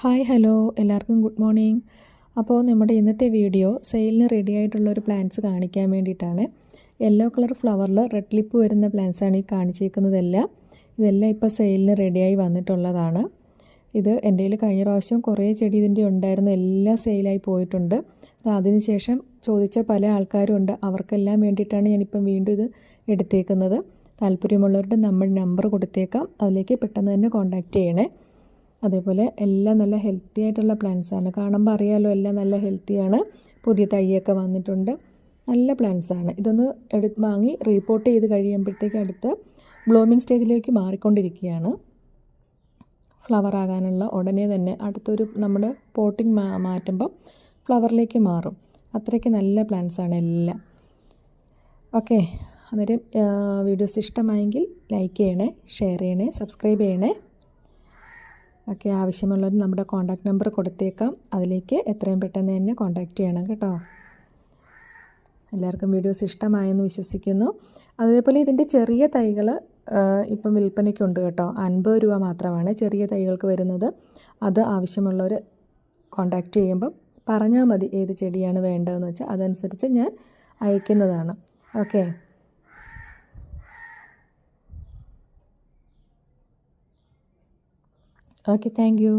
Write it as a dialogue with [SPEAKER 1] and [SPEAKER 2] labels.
[SPEAKER 1] Hi hello എല്ലാവർക്കും good morning. അപ്പോൾ നമ്മുടെ ഇന്നത്തെ വീഡിയോ സെയിലിന് റെഡി ആയിട്ടുള്ളൊരു പ്ലാന്റ്സ് കാണിക്കാൻ വേണ്ടിയിട്ടാണ്. യെല്ലോ കളർ ഫ്ലവറിൽ റെഡ് ലിപ്പ് വരുന്ന പ്ലാന്റ്സാണ് ഈ കാണിച്ചേക്കുന്നതെല്ലാം. ഇതെല്ലാം ഇപ്പോൾ സെയിലിന് റെഡിയായി വന്നിട്ടുള്ളതാണ്. ഇത് എൻ്റെ കയ്യിൽ കഴിഞ്ഞ പ്രാവശ്യം കുറേ ചെടി ഇതിൻ്റെ ഉണ്ടായിരുന്നു, എല്ലാം സെയിലായി പോയിട്ടുണ്ട്. അതിനുശേഷം ചോദിച്ച പല ആൾക്കാരും ഉണ്ട്, അവർക്കെല്ലാം വേണ്ടിയിട്ടാണ് ഞാനിപ്പം വീണ്ടും ഇത് എടുത്തേക്കുന്നത്. താല്പര്യമുള്ളവരുടെ നമ്മൾ നമ്പർ കൊടുത്തേക്കാം, അതിലേക്ക് പെട്ടെന്ന് തന്നെ കോൺടാക്റ്റ് ചെയ്യണേ. അതേപോലെ എല്ലാം നല്ല ഹെൽത്തി ആയിട്ടുള്ള പ്ലാന്റ്സാണ്. കാണുമ്പോൾ അറിയാമല്ലോ, എല്ലാം നല്ല ഹെൽത്തിയാണ്. പുതിയ തൈയൊക്കെ വന്നിട്ടുണ്ട്, നല്ല പ്ലാന്റ്സാണ്. ഇതൊന്ന് വാങ്ങി റീപോർട്ട് ചെയ്ത് കഴിയുമ്പോഴത്തേക്ക് അടുത്ത ബ്ലൂമിങ് സ്റ്റേജിലേക്ക് മാറിക്കൊണ്ടിരിക്കുകയാണ്. ഫ്ലവർ ആകാനുള്ള ഉടനെ തന്നെ അടുത്തൊരു നമ്മുടെ പോട്ടിങ് മാറ്റുമ്പോൾ ഫ്ലവറിലേക്ക് മാറും. അത്രയ്ക്ക് നല്ല പ്ലാന്റ്സാണ് എല്ലാം. ഓക്കെ, അന്നേരം വീഡിയോസ് ഇഷ്ടമായെങ്കിൽ ലൈക്ക് ചെയ്യണേ, ഷെയർ ചെയ്യണേ, സബ്സ്ക്രൈബ് ചെയ്യണേ. ഒക്കെ ആവശ്യമുള്ളവർ നമ്മുടെ കോൺടാക്റ്റ് നമ്പർ കൊടുത്തേക്കാം, അതിലേക്ക് എത്രയും പെട്ടെന്ന് തന്നെ കോൺടാക്റ്റ് ചെയ്യണം കേട്ടോ. എല്ലാവർക്കും വീഡിയോസ് ഇഷ്ടമായെന്ന് വിശ്വസിക്കുന്നു. അതേപോലെ ഇതിൻ്റെ ചെറിയ തൈകൾ ഇപ്പം വിൽപ്പനയ്ക്കുണ്ട് കേട്ടോ. 50 രൂപ മാത്രമാണ് ചെറിയ തൈകൾക്ക് വരുന്നത്. അത് ആവശ്യമുള്ളവർ കോൺടാക്റ്റ് ചെയ്യുമ്പം പറഞ്ഞാൽ മതി ഏത് ചെടിയാണ് വേണ്ടതെന്ന് വെച്ചാൽ അതനുസരിച്ച് ഞാൻ അയക്കുന്നതാണ്. ഓക്കെ. Okay, thank you.